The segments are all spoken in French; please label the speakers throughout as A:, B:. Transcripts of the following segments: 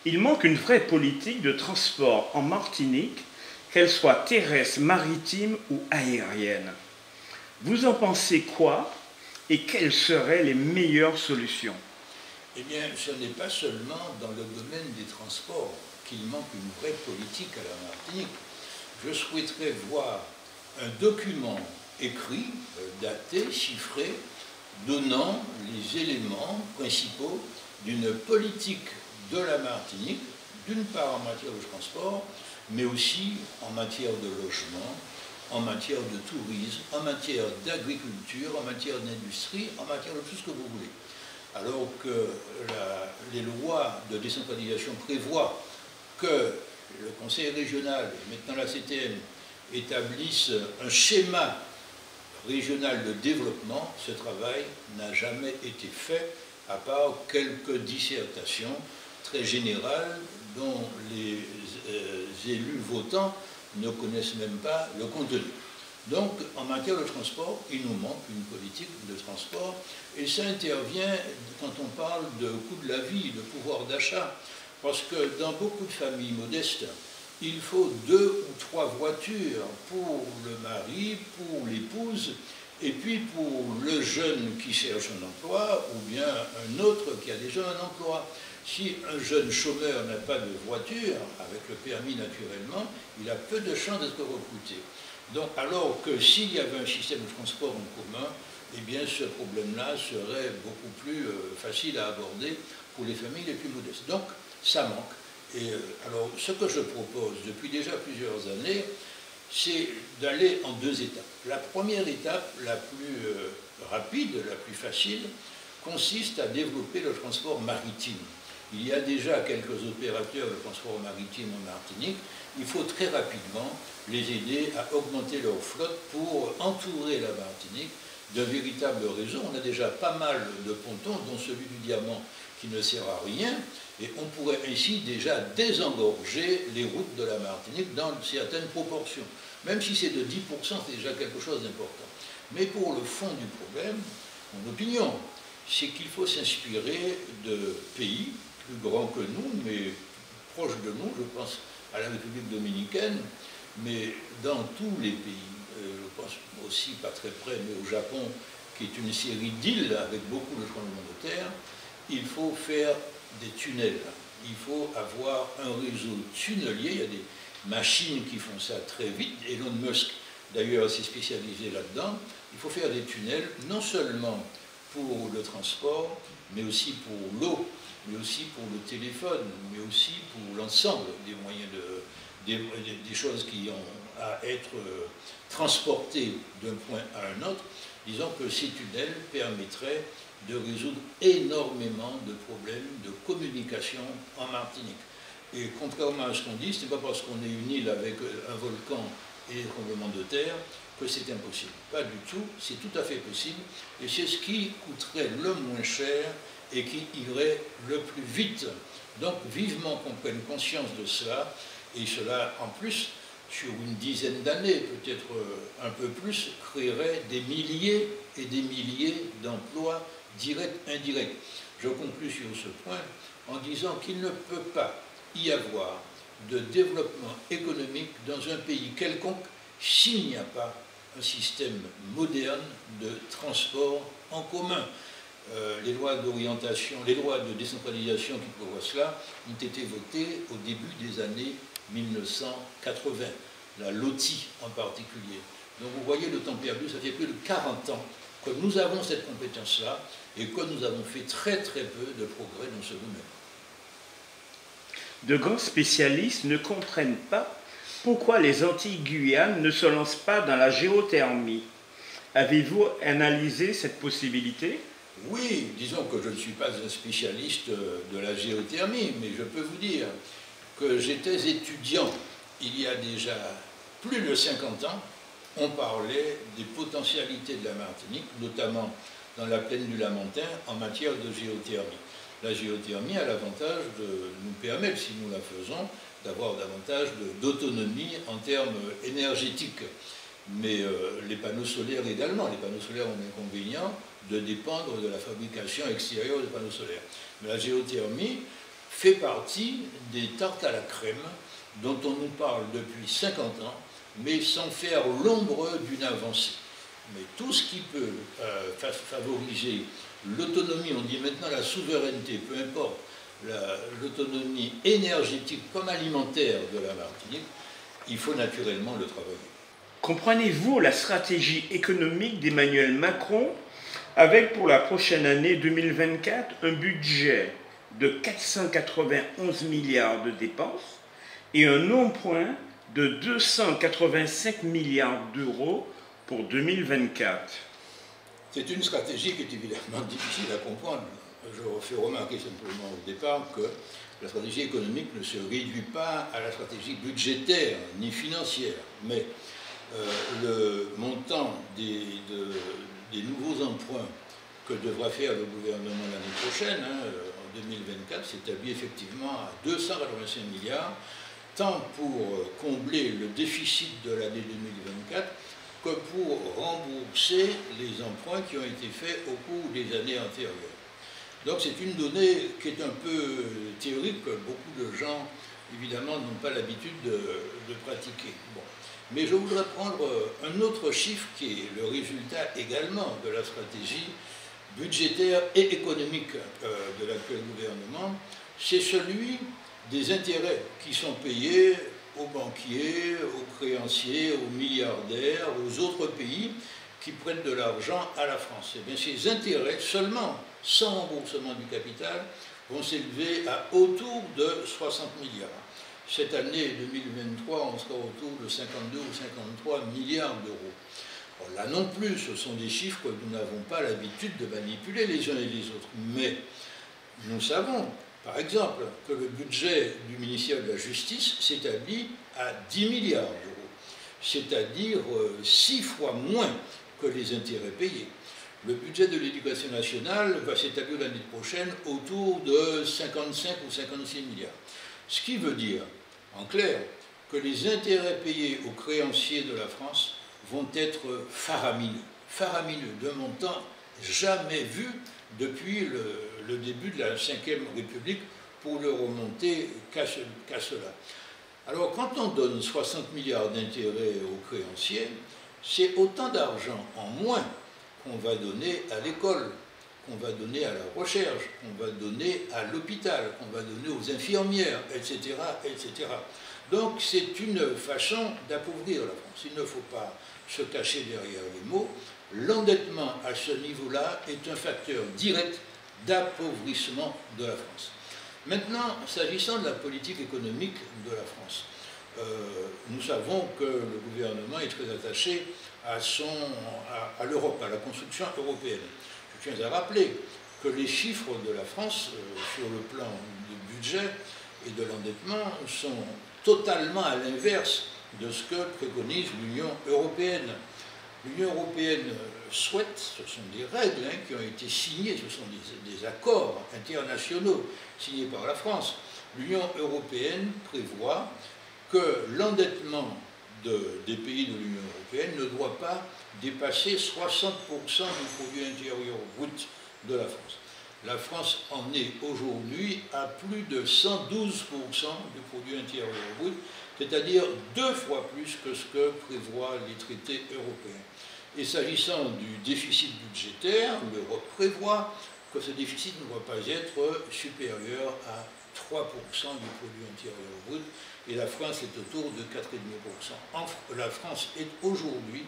A: Il manque une vraie politique de transport en Martinique, qu'elle soit terrestre, maritime ou aérienne. Vous en pensez quoi et quelles seraient les meilleures solutions?
B: Eh bien, ce n'est pas seulement dans le domaine des transports qu'il manque une vraie politique à la Martinique. Je souhaiterais voir un document écrit, daté, chiffré, donnant les éléments principaux d'une politique de la Martinique, d'une part en matière de transport, mais aussi en matière de logement, en matière de tourisme, en matière d'agriculture, en matière d'industrie, en matière de tout ce que vous voulez. Alors que les lois de décentralisation prévoient que le Conseil régional, et maintenant la CTM, établissent un schéma régional de développement, ce travail n'a jamais été fait, à part quelques dissertations très générales dont les élus votants ne connaissent même pas le contenu. Donc, en matière de transport, il nous manque une politique de transport, et ça intervient quand on parle de coût de la vie, de pouvoir d'achat, parce que dans beaucoup de familles modestes, il faut 2 ou 3 voitures pour le mari, pour l'épouse, et puis pour le jeune qui cherche un emploi, ou bien un autre qui a déjà un emploi. Si un jeune chômeur n'a pas de voiture, avec le permis naturellement, il a peu de chances d'être recruté. Donc, alors que s'il y avait un système de transport en commun, eh bien ce problème-là serait beaucoup plus facile à aborder pour les familles les plus modestes. Donc, ça manque. Et alors, ce que je propose depuis déjà plusieurs années, c'est d'aller en 2 étapes. La première étape, la plus rapide, la plus facile, consiste à développer le transport maritime. Il y a déjà quelques opérateurs de transport maritime en Martinique. Il faut très rapidement les aider à augmenter leur flotte pour entourer la Martinique d'un véritable réseau. On a déjà pas mal de pontons, dont celui du Diamant, qui ne sert à rien, et on pourrait ainsi déjà désengorger les routes de la Martinique dans certaines proportions. Même si c'est de 10%, c'est déjà quelque chose d'important. Mais pour le fond du problème, mon opinion, c'est qu'il faut s'inspirer de pays plus grands que nous, mais proches de nous, je pense à la République dominicaine, mais dans tous les pays, je pense aussi pas très près, mais au Japon, qui est une série d'îles avec beaucoup de tremblements de terre, il faut faire des tunnels. Il faut avoir un réseau tunnelier. Il y a des machines qui font ça très vite. Elon Musk, d'ailleurs, s'est spécialisé là-dedans. Il faut faire des tunnels, non seulement pour le transport, mais aussi pour l'eau, mais aussi pour le téléphone, mais aussi pour l'ensemble des moyens des choses qui ont à être transportées d'un point à un autre. Disons que ces tunnels permettraient de résoudre énormément de problèmes de communication en Martinique. Et contrairement à ce qu'on dit, ce n'est pas parce qu'on est une île avec un volcan et des tremblements de terre que c'est impossible. Pas du tout, c'est tout à fait possible, et c'est ce qui coûterait le moins cher et qui irait le plus vite. Donc vivement qu'on prenne conscience de cela, et cela en plus, sur une dizaine d'années, peut-être un peu plus, créerait des milliers et des milliers d'emplois directs, indirects. Je conclus sur ce point en disant qu'il ne peut pas y avoir de développement économique dans un pays quelconque s'il n'y a pas un système moderne de transport en commun. Les lois d'orientation, les lois de décentralisation qui prévoient cela ont été votées au début des années 1980, la LOTI en particulier. Donc vous voyez le temps perdu, ça fait plus de 40 ans que nous avons cette compétence-là et que nous avons fait très très peu de progrès dans ce domaine.
A: De grands spécialistes ne comprennent pas pourquoi les Antilles-Guyane ne se lancent pas dans la géothermie. Avez-vous analysé cette possibilité?
B: Oui, disons que je ne suis pas un spécialiste de la géothermie, mais je peux vous dire que j'étais étudiant il y a déjà plus de 50 ans. On parlait des potentialités de la Martinique, notamment dans la plaine du Lamentin, en matière de géothermie. La géothermie a l'avantage de nous permettre, si nous la faisons, d'avoir davantage d'autonomie en termes énergétiques. Mais les panneaux solaires également. Les panneaux solaires ont l'inconvénient de dépendre de la fabrication extérieure des panneaux solaires. Mais la géothermie fait partie des tartes à la crème dont on nous parle depuis 50 ans, mais sans faire l'ombre d'une avancée. Mais tout ce qui peut favoriser l'autonomie, on dit maintenant la souveraineté, peu importe, l'autonomie énergétique comme alimentaire de la Martinique, il faut naturellement le travailler.
A: Comprenez-vous la stratégie économique d'Emmanuel Macron avec pour la prochaine année 2024 un budget de 491 milliards de dépenses et un emprunt de 285 milliards d'euros pour 2024?
B: C'est une stratégie qui est évidemment difficile à comprendre. Je fais remarquer simplement au départ que la stratégie économique ne se réduit pas à la stratégie budgétaire ni financière, mais le montant des nouveaux emprunts que devra faire le gouvernement l'année prochaine, en 2024, s'établit effectivement à 285 milliards, tant pour combler le déficit de l'année 2024 que pour rembourser les emprunts qui ont été faits au cours des années antérieures. Donc c'est une donnée qui est un peu théorique, que beaucoup de gens, évidemment, n'ont pas l'habitude de pratiquer. Bon. Mais je voudrais prendre un autre chiffre qui est le résultat également de la stratégie budgétaire et économique de l'actuel gouvernement, c'est celui des intérêts qui sont payés aux banquiers, aux créanciers, aux milliardaires, aux autres pays qui prêtent de l'argent à la France. Et bien ces intérêts, seulement sans remboursement du capital, vont s'élever à autour de 60 milliards. Cette année 2023, on sera autour de 52 ou 53 milliards d'euros. Bon, là non plus, ce sont des chiffres que nous n'avons pas l'habitude de manipuler les uns et les autres. Mais nous savons, par exemple, que le budget du ministère de la Justice s'établit à 10 milliards d'euros, c'est-à-dire 6 fois moins que les intérêts payés. Le budget de l'éducation nationale va s'établir l'année prochaine autour de 55 ou 56 milliards. Ce qui veut dire, en clair, que les intérêts payés aux créanciers de la France vont être faramineux, d'un montant jamais vu depuis le début de la Ve République, pour ne remonter qu'à cela. Alors, quand on donne 60 milliards d'intérêts aux créanciers, c'est autant d'argent en moins qu'on va donner à l'école, qu'on va donner à la recherche, qu'on va donner à l'hôpital, qu'on va donner aux infirmières, etc., etc. Donc, c'est une façon d'appauvrir la France. Il ne faut pas se cacher derrière les mots. L'endettement à ce niveau-là est un facteur direct d'appauvrissement de la France. Maintenant, s'agissant de la politique économique de la France, nous savons que le gouvernement est très attaché à l'Europe, à la construction européenne. Je tiens à rappeler que les chiffres de la France sur le plan du budget et de l'endettement sont totalement à l'inverse de ce que préconise l'Union européenne. L'Union européenne souhaite, ce sont des règles qui ont été signées, ce sont des accords internationaux signés par la France. L'Union européenne prévoit que l'endettement des pays de l'Union européenne ne doit pas dépasser 60% du produit intérieur brut de la France. La France en est aujourd'hui à plus de 112% du produit intérieur brut, c'est-à-dire 2 fois plus que ce que prévoient les traités européens. Et s'agissant du déficit budgétaire, l'Europe prévoit que ce déficit ne doit pas être supérieur à 3% du produit intérieur brut, et la France est autour de 4,5%. La France est aujourd'hui,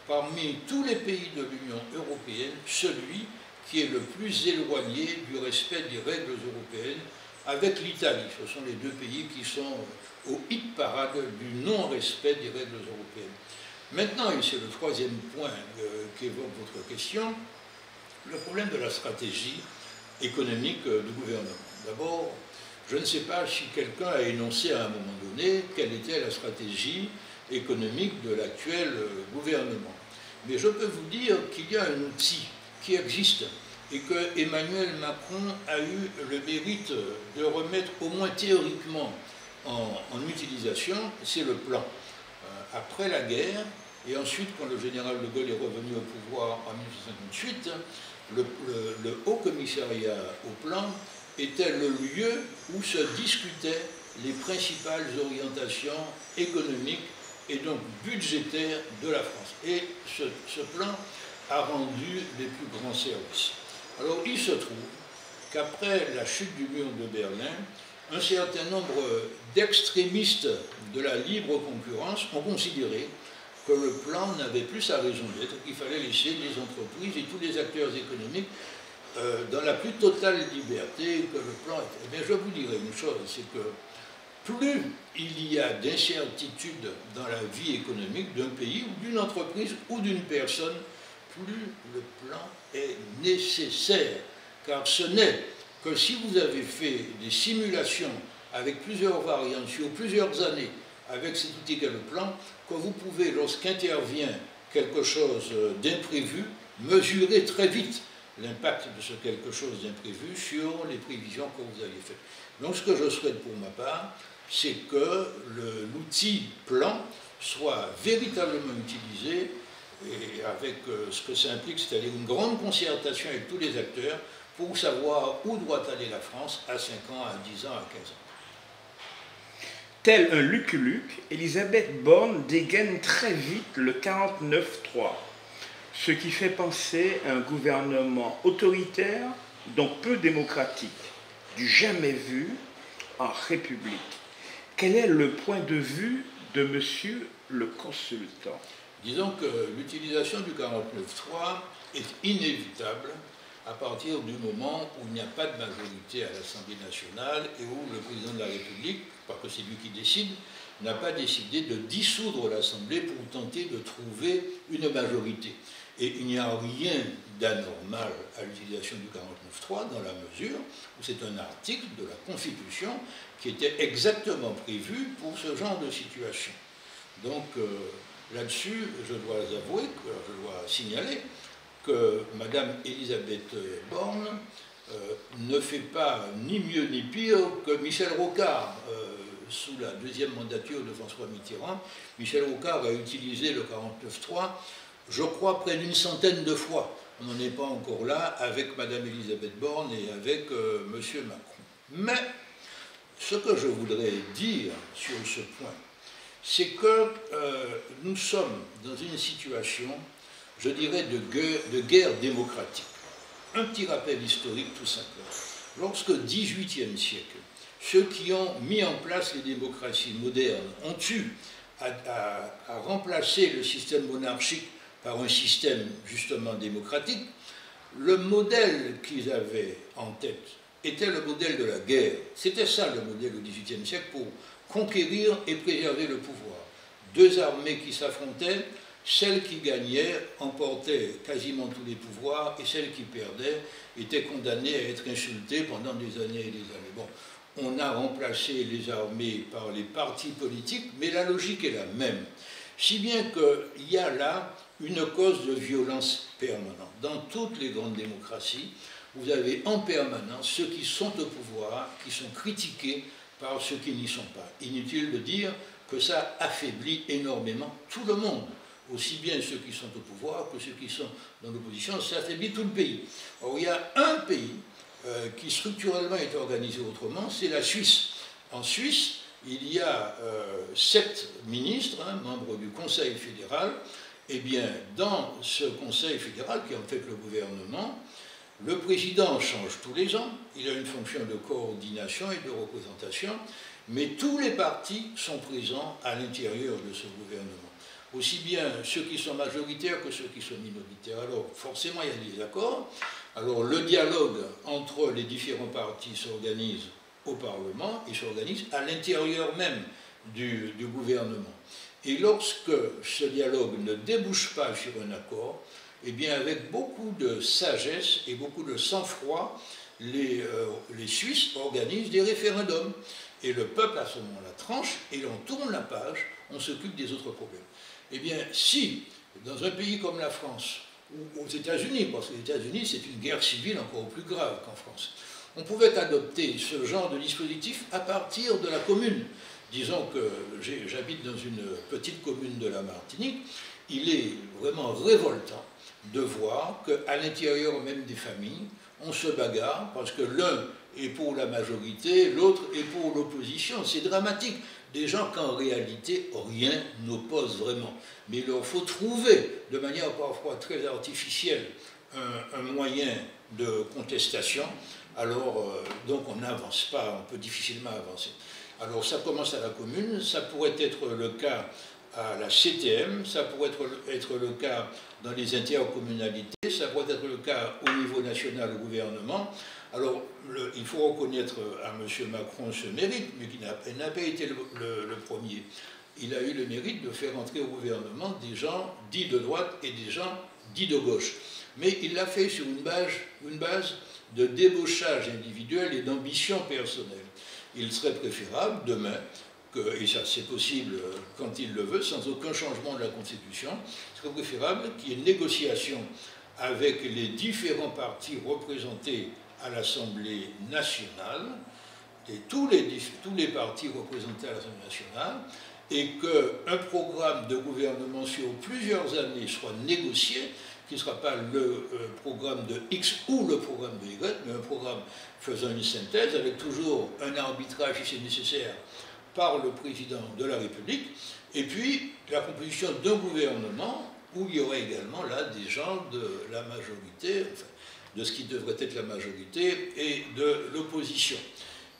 B: parmi tous les pays de l'Union européenne, celui qui est le plus éloigné du respect des règles européennes, avec l'Italie. Ce sont les deux pays qui sont au hit-parade du non-respect des règles européennes. Maintenant, et c'est le troisième point qu'évoque votre question, le problème de la stratégie économique du gouvernement. D'abord, je ne sais pas si quelqu'un a énoncé à un moment donné quelle était la stratégie économique de l'actuel gouvernement. Mais je peux vous dire qu'il y a un outil qui existe et que Emmanuel Macron a eu le mérite de remettre au moins théoriquement en utilisation, c'est le plan. Après la guerre, et ensuite quand le général de Gaulle est revenu au pouvoir en 1958, le Haut Commissariat au plan était le lieu où se discutaient les principales orientations économiques et donc budgétaires de la France. Et ce plan a rendu les plus grands services. Alors il se trouve qu'après la chute du mur de Berlin, un certain nombre d'extrémistes de la libre concurrence ont considéré que le plan n'avait plus sa raison d'être, qu'il fallait laisser les entreprises et tous les acteurs économiques dans la plus totale liberté que le plan était. Eh bien, je vous dirais une chose, c'est que plus il y a d'incertitudes dans la vie économique d'un pays ou d'une entreprise ou d'une personne, plus le plan est nécessaire. Car ce n'est que si vous avez fait des simulations avec plusieurs variantes sur plusieurs années avec cet outil qu'est le plan, que vous pouvez, lorsqu'intervient quelque chose d'imprévu, mesurer très vite l'impact de ce quelque chose d'imprévu sur les prévisions que vous avez faites. Donc ce que je souhaite pour ma part, c'est que l'outil plan soit véritablement utilisé et avec ce que ça implique, c'est-à-dire une grande concertation avec tous les acteurs pour savoir où doit aller la France à 5 ans, à 10 ans, à 15 ans.
A: Tel un Lucky Luke, Elisabeth Borne dégaine très vite le 49-3, ce qui fait penser à un gouvernement autoritaire, donc peu démocratique, du jamais vu en République. Quel est le point de vue de monsieur le consultant?
B: Disons que l'utilisation du 49.3 est inévitable à partir du moment où il n'y a pas de majorité à l'Assemblée nationale et où le président de la République, parce que c'est lui qui décide, n'a pas décidé de dissoudre l'Assemblée pour tenter de trouver une majorité. Et il n'y a rien d'anormal à l'utilisation du 49.3 dans la mesure où c'est un article de la Constitution qui était exactement prévu pour ce genre de situation. Donc là-dessus, je dois avouer, je dois signaler que Mme Elisabeth Borne ne fait pas ni mieux ni pire que Michel Rocard. Sous la deuxième mandature de François Mitterrand, Michel Rocard a utilisé le 49.3, je crois, près d'une centaine de fois. On n'en est pas encore là avec Mme Elisabeth Borne et avec M. Macron. Mais ce que je voudrais dire sur ce point, c'est que nous sommes dans une situation, je dirais, de guerre démocratique. Un petit rappel historique tout simplement. Lorsque, au XVIIIe siècle, ceux qui ont mis en place les démocraties modernes ont eu à remplacer le système monarchique par un système justement démocratique, le modèle qu'ils avaient en tête était le modèle de la guerre. C'était ça le modèle au XVIIIe siècle pour conquérir et préserver le pouvoir. Deux armées qui s'affrontaient, celle qui gagnait emportait quasiment tous les pouvoirs et celle qui perdait était condamnée à être insultée pendant des années et des années. Bon, on a remplacé les armées par les partis politiques, mais la logique est la même. Si bien qu'il y a là une cause de violence permanente. Dans toutes les grandes démocraties, vous avez en permanence ceux qui sont au pouvoir, qui sont critiqués par ceux qui n'y sont pas. Inutile de dire que ça affaiblit énormément tout le monde. Aussi bien ceux qui sont au pouvoir que ceux qui sont dans l'opposition, ça affaiblit tout le pays. Or, il y a un pays qui structurellement est organisé autrement, c'est la Suisse. En Suisse, il y a 7 ministres, membres du Conseil fédéral. Eh bien, dans ce Conseil fédéral, qui est en fait le gouvernement, le président change tous les ans, il a une fonction de coordination et de représentation, mais tous les partis sont présents à l'intérieur de ce gouvernement. Aussi bien ceux qui sont majoritaires que ceux qui sont minoritaires. Alors, forcément, il y a des accords. Alors, le dialogue entre les différents partis s'organise au Parlement et s'organise à l'intérieur même du gouvernement. Et lorsque ce dialogue ne débouche pas sur un accord, eh bien, avec beaucoup de sagesse et beaucoup de sang-froid, les Suisses organisent des référendums. Et le peuple, à ce moment-là, tranche, et l'on tourne la page, on s'occupe des autres problèmes. Eh bien, si, dans un pays comme la France, ou aux États-Unis, parce que les États-Unis, c'est une guerre civile encore plus grave qu'en France, on pouvait adopter ce genre de dispositif à partir de la commune. Disons que j'habite dans une petite commune de la Martinique, il est vraiment révoltant de voir qu'à l'intérieur même des familles, on se bagarre parce que l'un est pour la majorité, l'autre est pour l'opposition. C'est dramatique. Des gens qu'en réalité rien n'oppose vraiment. Mais il leur faut trouver, de manière parfois très artificielle, un moyen de contestation. Alors, donc on n'avance pas, on peut difficilement avancer. Alors ça commence à la commune, ça pourrait être le cas à la CTM, ça pourrait être le cas dans les intercommunalités, ça pourrait être le cas au niveau national au gouvernement. Alors, il faut reconnaître à M. Macron ce mérite, mais qui n'a pas été le premier. Il a eu le mérite de faire entrer au gouvernement des gens dits de droite et des gens dits de gauche. Mais il l'a fait sur une base de débauchage individuel et d'ambition personnelle. Il serait préférable demain, et ça c'est possible quand il le veut, sans aucun changement de la Constitution, il serait préférable qu'il y ait une négociation avec les différents partis représentés à l'Assemblée nationale, tous les partis représentés à l'Assemblée nationale, et qu'un programme de gouvernement sur plusieurs années soit négocié, qui ne sera pas le programme de X ou le programme de Y, mais un programme faisant une synthèse, avec toujours un arbitrage, si c'est nécessaire, par le président de la République, et puis la composition d'un gouvernement où il y aurait également là des gens de la majorité, enfin, de ce qui devrait être la majorité, et de l'opposition.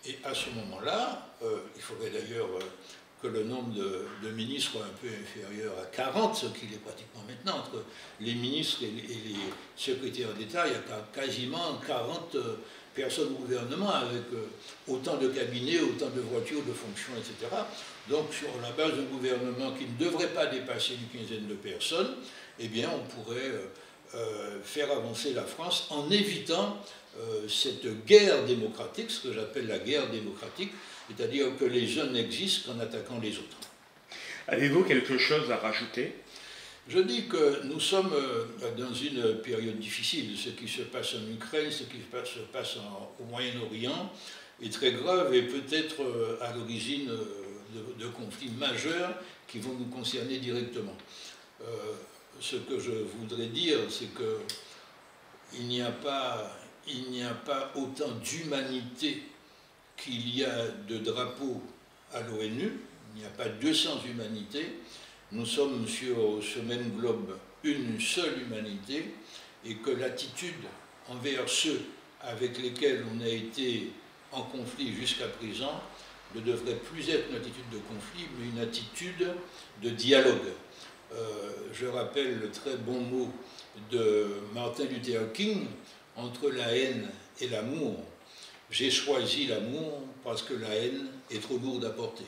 B: Et à ce moment-là, il faudrait d'ailleurs que le nombre de ministres soit un peu inférieur à 40, ce qu'il est pratiquement maintenant. Entre les ministres et les secrétaires d'État, il y a quasiment 40 personnes au gouvernement, avec autant de cabinets, autant de voitures, de fonctions, etc. Donc, sur la base d'un gouvernement qui ne devrait pas dépasser une quinzaine de personnes, eh bien, on pourrait faire avancer la France en évitant cette guerre démocratique, ce que j'appelle la guerre démocratique, c'est-à-dire que les uns n'existent qu'en attaquant les autres.
A: Avez-vous quelque chose à rajouter?
B: Je dis que nous sommes dans une période difficile. Ce qui se passe en Ukraine, ce qui se passe au Moyen-Orient est très grave et peut-être à l'origine de conflits majeurs qui vont nous concerner directement. Ce que je voudrais dire, c'est qu'il n'y a pas autant d'humanité qu'il y a de drapeaux à l'ONU, il n'y a pas 200 humanités, nous sommes sur ce même globe une seule humanité, et que l'attitude envers ceux avec lesquels on a été en conflit jusqu'à présent ne devrait plus être une attitude de conflit, mais une attitude de dialogue. Je rappelle le très bon mot de Martin Luther King, entre la haine et l'amour. J'ai choisi l'amour parce que la haine est trop lourde à porter.